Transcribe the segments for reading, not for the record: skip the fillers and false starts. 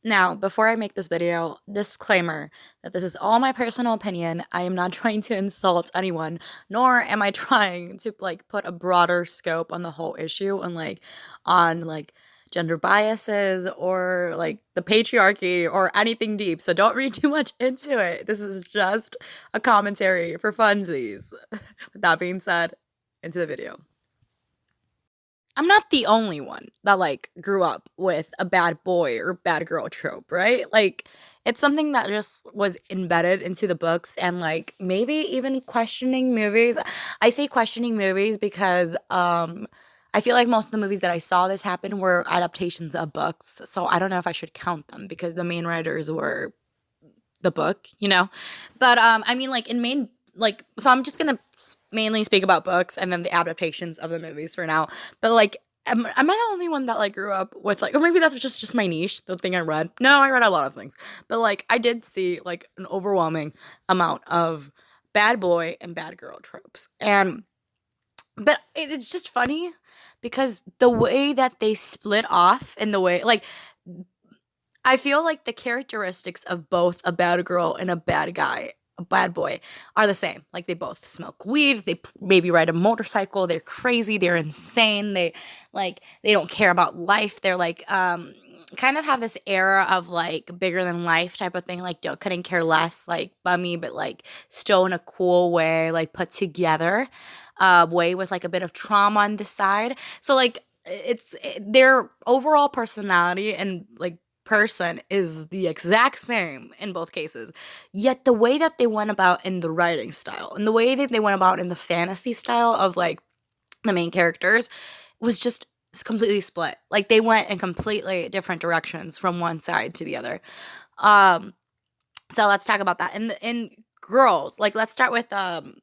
Now, before I make this video, disclaimer that this is all my personal opinion. I am not trying to insult anyone, nor am I trying to put a broader scope on the whole issue and on gender biases or the patriarchy or anything deep. So don't read too much into it. This is just a commentary for funsies. With that being said, into the video. I'm not the only one that grew up with a bad boy or bad girl trope, right? It's something that just was embedded into the books and maybe even questioning movies. I say questioning movies because I feel like most of the movies that I saw this happen were adaptations of books. So I don't know if I should count them because the main writers were the book. But I mean in main so I'm just gonna mainly speak about books and then the adaptations of the movies for now. But am I the only one that grew up with or maybe that's just my niche, the thing I read. No, I read a lot of things. But I did see an overwhelming amount of bad boy and bad girl tropes. And but it's just funny because the way that they split off and the way I feel like the characteristics of both a bad girl and a bad guy, a bad boy, are the same. Like they both smoke weed, they maybe ride a motorcycle, they're crazy, they're insane, they don't care about life. They're kind of have this era of bigger than life type of thing, couldn't care less, bummy, but still in a cool way, put together way with a bit of trauma on the side. So it's their overall personality and person is the exact same in both cases. Yet the way that they went about in the writing style and the way that they went about in the fantasy style of the main characters was just completely split. They went in completely different directions from one side to the other. Um so let's talk about that. In girls, let's start with the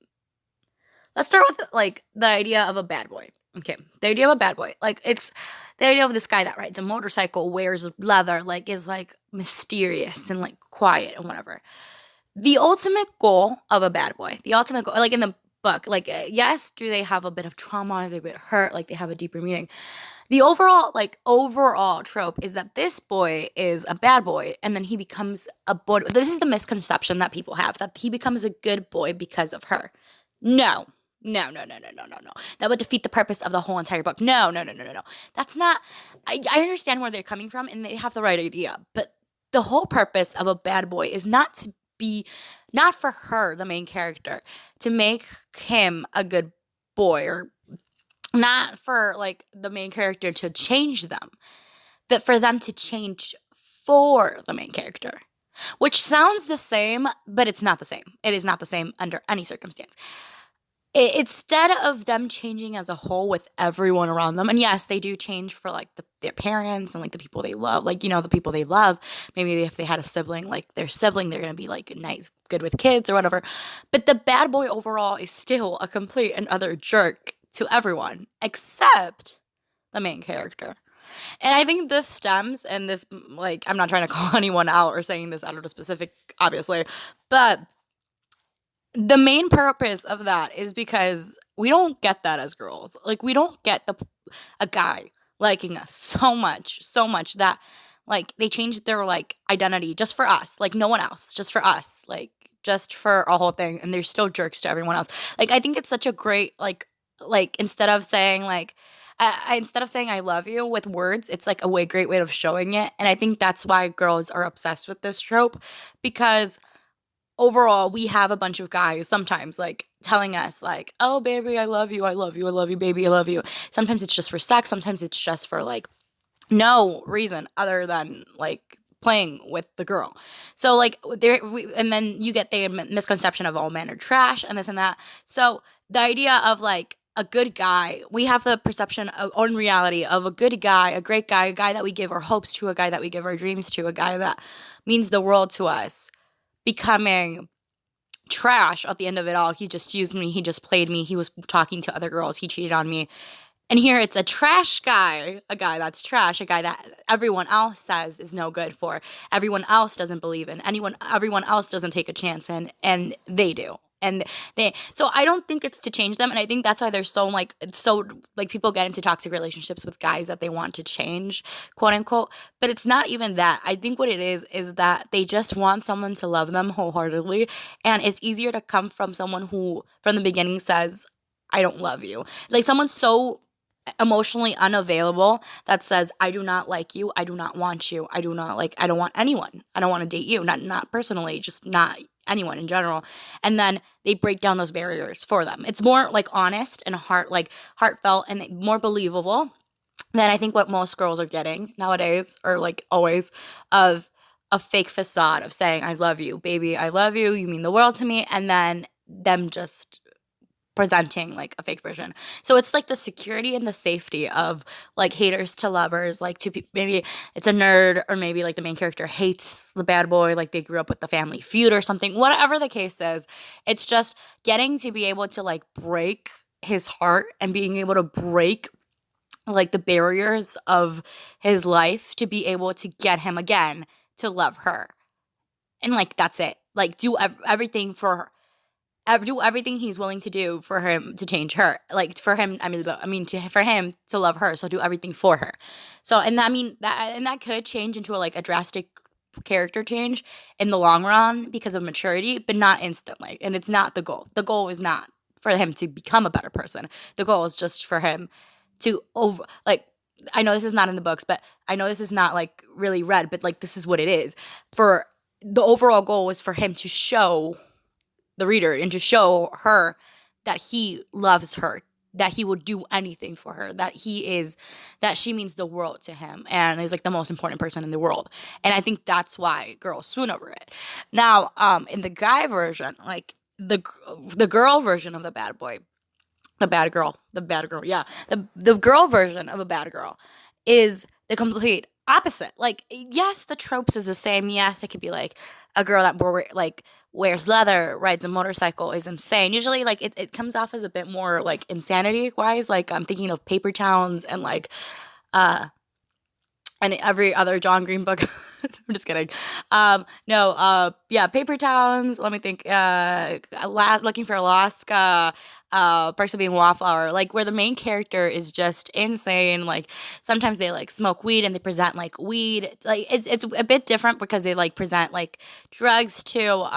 idea of a bad boy. Okay, the idea of a bad boy. It's the idea of this guy that rides a motorcycle, wears leather, is mysterious and quiet and whatever. The ultimate goal of a bad boy, the ultimate goal, in the book, yes, do they have a bit of trauma? They get hurt, they have a deeper meaning. The overall trope is that this boy is a bad boy and then he becomes a boy. This is the misconception that people have, that he becomes a good boy because of her. No. No, no, no, no, no, no, no. That would defeat the purpose of the whole entire book. No, no, no, no, no, no. That's not. I understand where they're coming from and they have the right idea. But the whole purpose of a bad boy is not for her, the main character, to make him a good boy, or not for the main character to change them, but for them to change for the main character. Which sounds the same, but it's not the same. It is not the same under any circumstance. Instead of them changing as a whole with everyone around them, and yes, they do change for their parents and the people they love, the people they love. Maybe if they had a sibling, their sibling, they're gonna be nice, good with kids or whatever. But the bad boy overall is still a complete and utter jerk to everyone except the main character. And I think this stems, and this I'm not trying to call anyone out or saying this out of a specific, obviously, but the main purpose of that is because we don't get that as girls. We don't get a guy liking us so much that they change their identity just for us, no one else, just for us, just for a whole thing, and they're still jerks to everyone else. I think it's such a great instead of saying instead of saying I love you with words, it's a great way of showing it, and I think that's why girls are obsessed with this trope, because overall we have a bunch of guys sometimes telling us oh baby, I love you, I love you, I love you, baby, I love you. Sometimes it's just for sex, sometimes it's just for no reason other than playing with the girl. So and then you get the misconception of all men are trash and this and that. So the idea of a good guy, we have the perception of, on reality, of a good guy, a great guy, a guy that we give our hopes to, a guy that we give our dreams to, a guy that means the world to us, becoming trash at the end of it all. He just used me, he just played me, he was talking to other girls, he cheated on me. And here it's a trash guy, a guy that's trash, a guy that everyone else says is no good for, everyone else doesn't believe in, everyone else doesn't take a chance in, and they do. and so I don't think it's to change them, and I think that's why they're so like it's so like people get into toxic relationships with guys that they want to change, quote unquote. But it's not even that. I think what it is that they just want someone to love them wholeheartedly, and it's easier to come from someone who from the beginning says, I don't love you. Like someone so emotionally unavailable that says, I do not like you, I do not want you, I don't want anyone, I don't want to date you, not personally, just not anyone in general. And then they break down those barriers for them. It's more like honest and heartfelt and more believable than I think what most girls are getting nowadays, or like always, of a fake facade of saying, I love you, baby, I love you, you mean the world to me, and then them just presenting like a fake version. So it's like the security and the safety of like haters to lovers, like maybe it's a nerd, or maybe like the main character hates the bad boy, like they grew up with the family feud or something. Whatever the case is, it's just getting to be able to like break his heart and being able to break like the barriers of his life to be able to get him again to love her. And like that's it. Like do everything for her, do everything he's willing to do for him to change her, like for him, for him to love her, so do everything for her. So and I mean that, and that could change into like a drastic character change in the long run because of maturity, but not instantly. And it's not the goal. The goal is not for him to become a better person. The goal is just for him to over like, I know this is not in the books, but I know this is not like really read, but like this is what it is. For the overall goal was for him to show the reader and to show her that he loves her, that he would do anything for her, that she means the world to him and is like the most important person in the world. And I think that's why girls swoon over it. Now, in the guy version, like the girl version of the bad boy, the bad girl, yeah. The girl version of a bad girl is the complete opposite. Like, yes, the tropes is the same. Yes, it could be like a girl that wears leather, rides a motorcycle, is insane. Usually, like it comes off as a bit more like insanity wise. Like I'm thinking of Paper Towns and like uh and every other John Green book. I'm just kidding. No, yeah, Paper Towns. Let me think. Looking for Alaska. Perks of Being a Wallflower. Like where the main character is just insane. Like sometimes they like smoke weed and they present like weed. Like it's a bit different because they like present like drugs to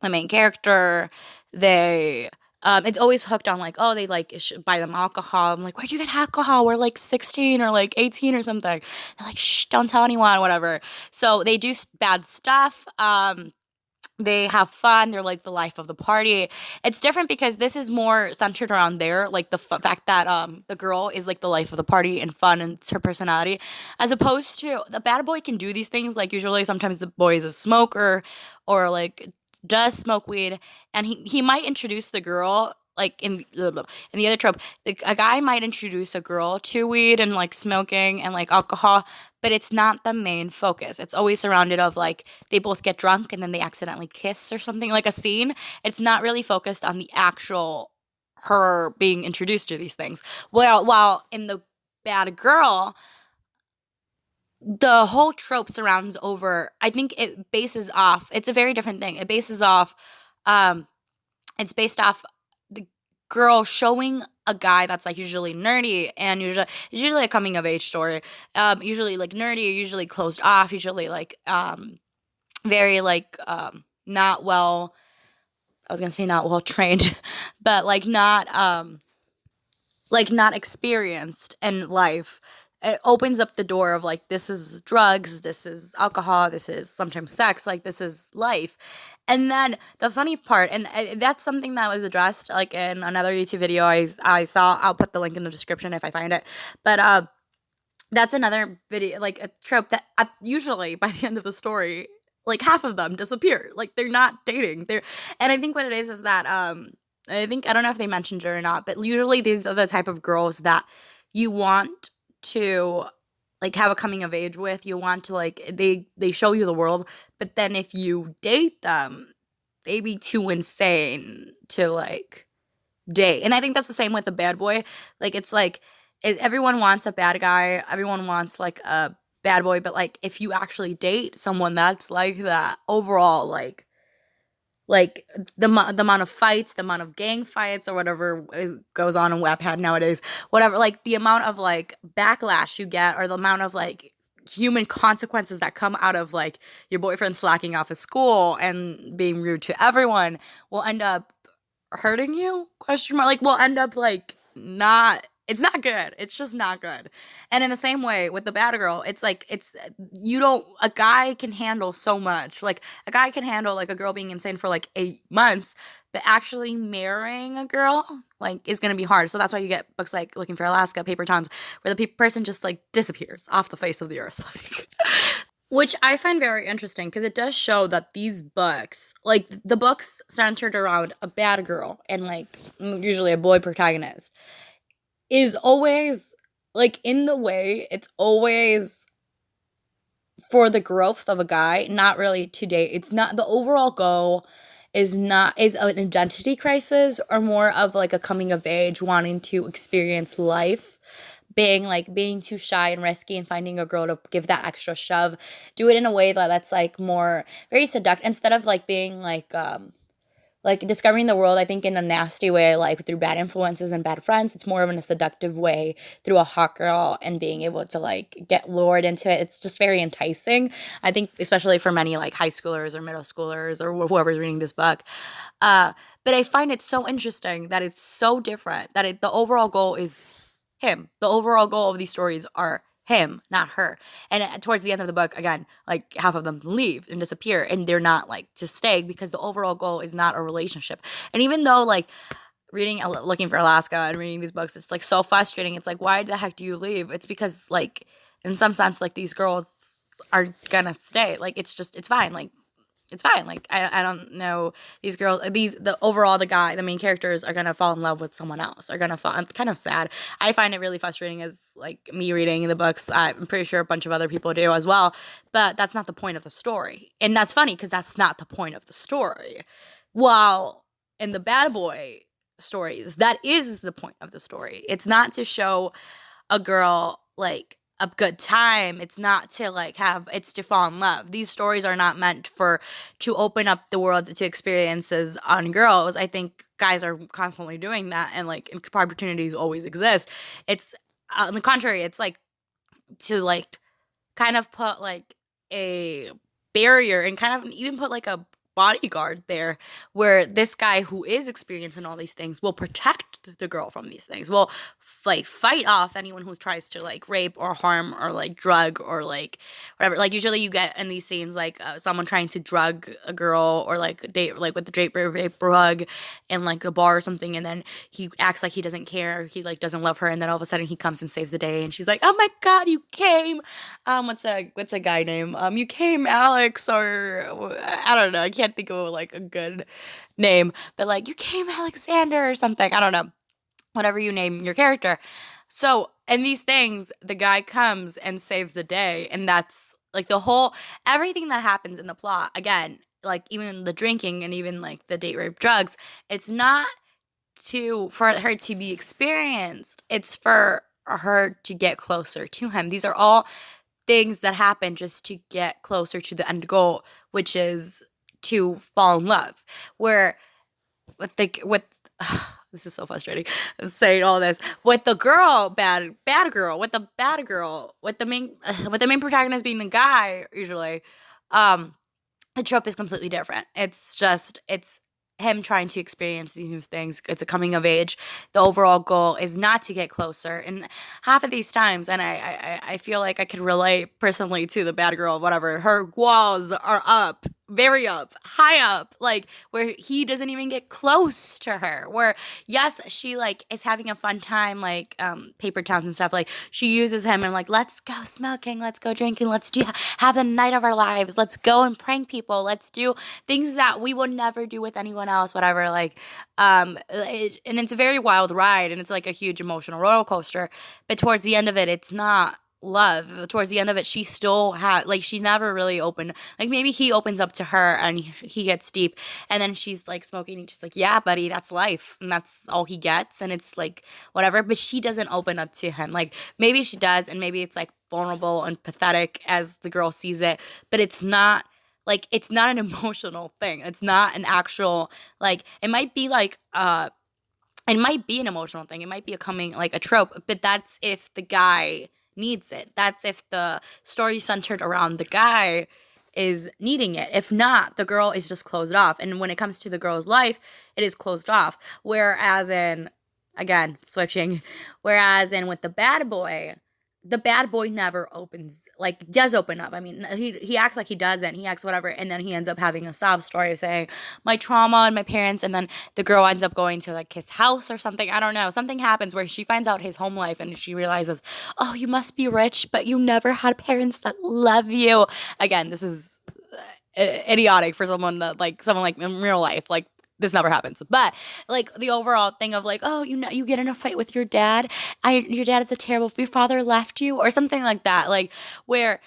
the main character. They it's always hooked on like, oh, they like buy them alcohol. I'm like, where'd you get alcohol? We're like 16 or like 18 or something. They're like, shh, don't tell anyone, whatever. So they do bad stuff. They have fun. They're like the life of the party. It's different because this is more centered around like the fact that the girl is like the life of the party and fun, and it's her personality, as opposed to the bad boy can do these things. Like usually, sometimes the boy is a smoker or like does smoke weed, and he might introduce the girl like in the other trope. A guy might introduce a girl to weed and like smoking and like alcohol, but it's not the main focus. It's always surrounded of like they both get drunk and then they accidentally kiss or something, like a scene. It's not really focused on the actual her being introduced to these things. While in the bad girl, the whole trope surrounds over, I think it bases off, it's a very different thing. It bases off, it's based off the girl showing a guy that's like usually nerdy and usually a coming of age story. Usually like nerdy, usually closed off, usually like very like not well, I was gonna say not well trained, but like not experienced in life. It opens up the door of like, this is drugs, this is alcohol, this is sometimes sex, like this is life. And then the funny part, and that's something that was addressed like in another YouTube video I saw. I'll put the link in the description if I find it. But that's another video, like a trope that usually by the end of the story, like half of them disappear. Like they're not dating. And I think what it is that I don't know if they mentioned it or not, but usually these are the type of girls that you want to like have a coming of age with. You want to like they show you the world, but then if you date them, they be too insane to like date. And I think that's the same with the bad boy. Like it's like everyone wants a bad guy, everyone wants like a bad boy, but like if you actually date someone that's like that, overall like like the amount of fights, the amount of gang fights or whatever goes on in Wattpad nowadays, whatever, like the amount of like backlash you get, or the amount of like human consequences that come out of like your boyfriend slacking off at school and being rude to everyone will end up hurting you, question mark, like will end up like not, it's not good, it's just not good. And in the same way with the bad girl, it's like, it's, you don't, a guy can handle so much, like a guy can handle like a girl being insane for like 8 months, but actually marrying a girl like is gonna be hard. So that's why you get books like Looking for Alaska, Paper Towns, where the person just like disappears off the face of the earth. Like, which I find very interesting because it does show that these books, like the books centered around a bad girl and like usually a boy protagonist, is always like in the way it's always for the growth of a guy, not really to date. It's not the overall goal is not is an identity crisis or more of like a coming of age, wanting to experience life, being too shy and risky and finding a girl to give that extra shove, do it in a way that's like more very seductive instead of like being like discovering the world, I think, in a nasty way, like through bad influences and bad friends. It's more of in a seductive way through a hot girl and being able to like get lured into it. It's just very enticing. I think, especially for many like high schoolers or middle schoolers or whoever's reading this book. But I find it so interesting that it's so different, that the overall goal is him. The overall goal of these stories are him, not her. And towards the end of the book, again, like half of them leave and disappear, and they're not like to stay because the overall goal is not a relationship. And even though like reading Looking for Alaska and reading these books, it's like so frustrating. It's like, why the heck do you leave? It's because like in some sense, like these girls are gonna stay. Like it's just, it's fine. Like it's fine. Like I don't know, these girls, the main characters are gonna fall in love with someone else. Are gonna fall. I'm kind of sad. I find it really frustrating as like me reading the books. I'm pretty sure a bunch of other people do as well. But that's not the point of the story, and that's funny because that's not the point of the story. While in the bad boy stories, that is the point of the story. It's not to show a girl like a good time. It's not to like it's to fall in love. These stories are not meant to open up the world to experiences on girls. I think guys are constantly doing that, and like opportunities always exist. It's on the contrary, it's like to like kind of put like a barrier and kind of even put like a bodyguard there, where this guy who is experiencing all these things will protect the girl from these things, will like fight off anyone who tries to like rape or harm or like drug or like whatever. Like usually you get in these scenes like someone trying to drug a girl or like date like with the rape rug in like a bar or something, and then he acts like he doesn't care, he like doesn't love her, and then all of a sudden he comes and saves the day, and she's like, oh my god, you came, what's a guy name, you came Alex, or I don't know, I can't think of like a good name, but like you came Alexander or something, I don't know, whatever you name your character. So in these things, the guy comes and saves the day, and that's like the whole everything that happens in the plot. Again, like even the drinking and even like the date rape drugs, it's not for her to be experienced, it's for her to get closer to him. These are all things that happen just to get closer to the end goal, which is to fall in love. Where with this is so frustrating saying all this, with the girl, bad girl, with the bad girl, with the main protagonist being the guy usually, the trope is completely different. It's him trying to experience these new things. It's a coming of age. The overall goal is not to get closer. And half of these times, and I feel like I could relate personally to the bad girl, whatever, her walls are up, very up, high up, like where he doesn't even get close to her. Where yes, she like is having a fun time, like paper towns and stuff. Like she uses him and like, let's go smoking, let's go drinking, let's have the night of our lives, let's go and prank people, let's do things that we would never do with anyone else, whatever. Like and it's a very wild ride, and it's like a huge emotional roller coaster. But towards the end of it, it's not love. Towards the end of it, she still had like, she never really opened, like maybe he opens up to her and he gets deep, and then she's like smoking and she's like, yeah buddy, that's life, and that's all he gets, and it's like whatever. But she doesn't open up to him. Like maybe she does, and maybe it's like vulnerable and pathetic as the girl sees it, but it's not Like, it's not an emotional thing. It's not an actual, like, it might be like, it might be an emotional thing. It might be a coming, like a trope, but that's if the guy needs it. That's if the story centered around the guy is needing it. If not, the girl is just closed off. And when it comes to the girl's life, it is closed off. Whereas in, again, switching, whereas in with the bad boy never opens, like, does open up. I mean, he acts like he doesn't. He acts whatever, and then he ends up having a sob story of saying, my trauma and my parents, and then the girl ends up going to, like, his house or something. I don't know. Something happens where she finds out his home life, and she realizes, oh, you must be rich, but you never had parents that love you. Again, this is idiotic for someone like in real life. Like, this never happens. But, like, the overall thing of, like, oh, you get in a fight with your dad. Your dad is a terrible, your father left you, or something like that. Like, where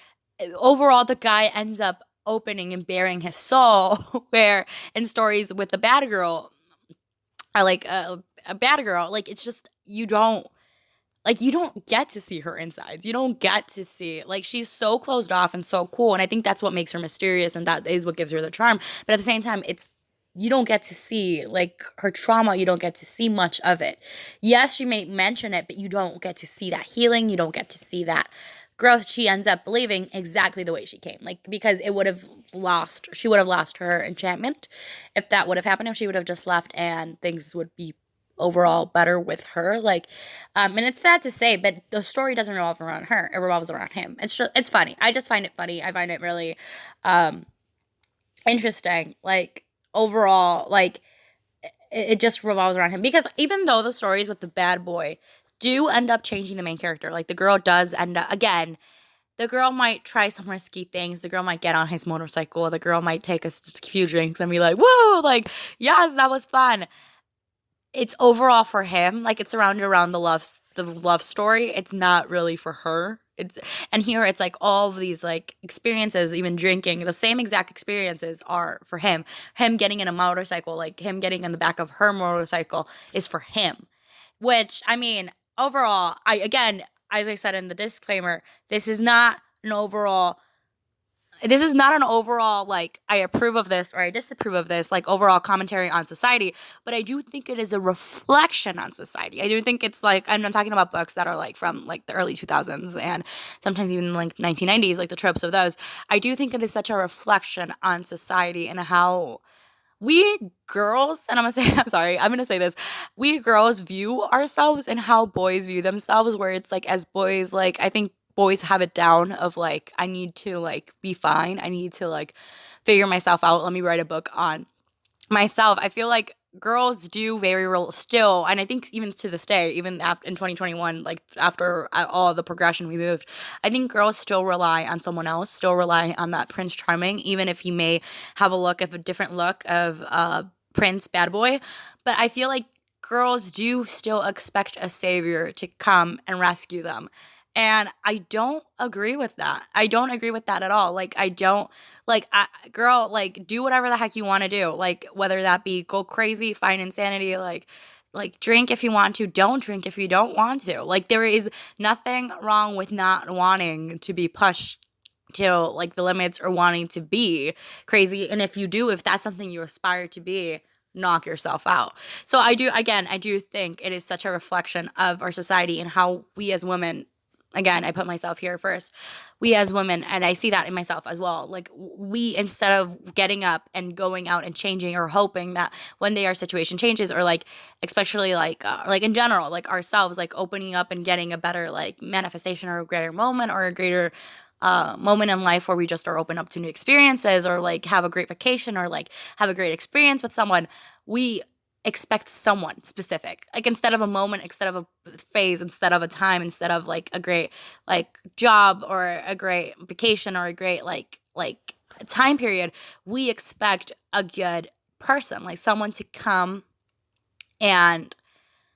overall the guy ends up opening and bearing his soul. Where in stories with the bad girl, I like a bad girl, like, it's just, you don't get to see her insides. You don't get to see, like, she's so closed off and so cool. And I think that's what makes her mysterious, and that is what gives her the charm. But at the same time, you don't get to see, like, her trauma. You don't get to see much of it. Yes, she may mention it, but you don't get to see that healing. You don't get to see that growth. She ends up leaving exactly the way she came. Like, because she would have lost her enchantment if that would have happened, if she would have just left and things would be overall better with her. Like, and it's sad to say, but the story doesn't revolve around her. It revolves around him. It's funny. I just find it funny. I find it really interesting. Like, overall, like, it just revolves around him, because even though the stories with the bad boy do end up changing the main character, like, the girl does end up, again, the girl might try some risky things. The girl might get on his motorcycle. The girl might take a few drinks and be like, whoa, like, yes, that was fun. It's overall for him, like, it's surrounded around the love story. It's not really for her. And here it's like all of these, like, experiences, even drinking, the same exact experiences are for him. Him getting in a motorcycle, like, him getting in the back of her motorcycle is for him. Which, I mean, overall, again, as I said in the disclaimer, this is not an overall, like, I approve of this or I disapprove of this, like, overall commentary on society, but I do think it is a reflection on society. I do think it's, like, I'm not talking about books that are, like, from, like, the early 2000s and sometimes even, like, 1990s, like, the tropes of those. I do think it is such a reflection on society and how we girls, and I'm gonna say this, we girls view ourselves and how boys view themselves, where it's, like, as boys, like, I think boys have it down of, like, I need to, like, be fine. I need to, like, figure myself out. Let me write a book on myself. I feel like girls do very real still, and I think even to this day, even after in 2021, like, after all the progression we moved, I think girls still rely on someone else, still rely on that Prince Charming, even if he may have a different look of Prince Bad Boy. But I feel like girls do still expect a savior to come and rescue them. And I don't agree with that. I don't agree with that at all. Like, I don't, like, girl, like, do whatever the heck you want to do. Like, whether that be go crazy, find insanity, like, drink if you want to, don't drink if you don't want to. Like, there is nothing wrong with not wanting to be pushed to, like, the limits or wanting to be crazy. And if that's something you aspire to be, knock yourself out. So I do think it is such a reflection of our society and how we as women, again, I put myself here first. We as women, and I see that in myself as well, like, we, instead of getting up and going out and changing or hoping that one day our situation changes, or, like, especially, like in general, like, ourselves, like, opening up and getting a better, like, manifestation or a greater moment or a greater moment in life where we just are open up to new experiences, or, like, have a great vacation, or, like, have a great experience with someone, we expect someone specific, like, instead of a moment, instead of a phase, instead of a time, instead of, like, a great, like, job or a great vacation or a great, like time period, we expect a good person, like, someone to come and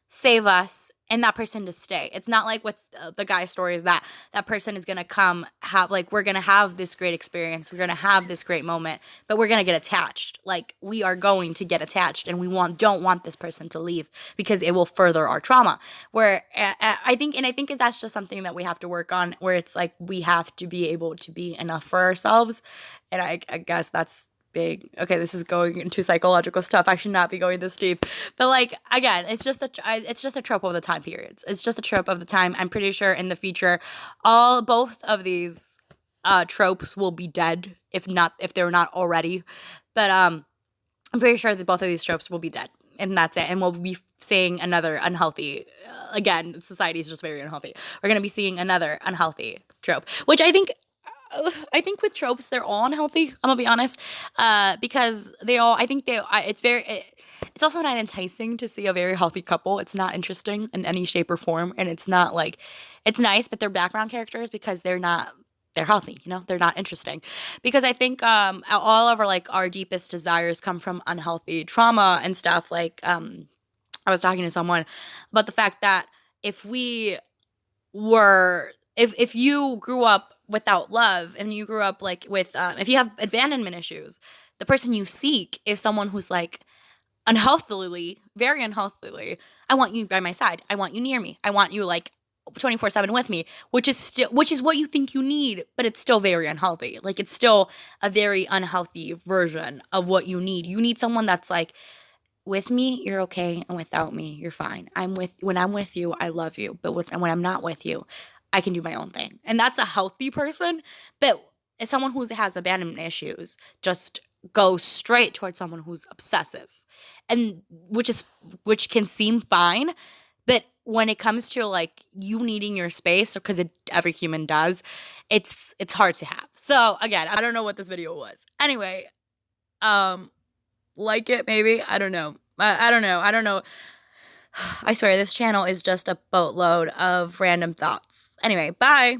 save us and that person to stay. It's not like with the guy stories that that person is going to come have, like, we're going to have this great experience. We're going to have this great moment, but we're going to get attached. Like, we are going to get attached, and we don't want this person to leave because it will further our trauma. Where I think that's just something that we have to work on, where it's like, we have to be able to be enough for ourselves. And I guess that's big. Okay, this is going into psychological stuff. I should not be going this deep. But like, again, it's just a trope of the time periods. It's just a trope of the time. I'm pretty sure in the future, both of these tropes will be dead, if they're not already. But I'm pretty sure that both of these tropes will be dead. And that's it. And we'll be seeing another unhealthy, again, society is just very unhealthy. We're going to be seeing another unhealthy trope, which I think with tropes, they're all unhealthy. I'm gonna be honest, because it's also not enticing to see a very healthy couple. It's not interesting in any shape or form, and it's not like, it's nice, but they're background characters because they're healthy, they're not interesting. Because I think all of our deepest desires come from unhealthy trauma and stuff. Like, I was talking to someone about the fact that if we were if you grew up without love, and you grew up like with if you have abandonment issues, the person you seek is someone who's like unhealthily, very unhealthily, I want you by my side, I want you near me, I want you like 24/7 with me, which is what you think you need, but it's still very unhealthy. Like, it's still a very unhealthy version of what you need. You need someone that's like, with me, you're okay, and without me, you're fine. When I'm with you, I love you, but when I'm not with you, I can do my own thing. And that's a healthy person. But as someone who has abandonment issues, just go straight towards someone who's obsessive, and which can seem fine, but when it comes to like you needing your space, because every human does, it's hard to have. So again, I don't know what this video was. Anyway, like it maybe, I don't know. I don't know. I swear, this channel is just a boatload of random thoughts. Anyway, bye.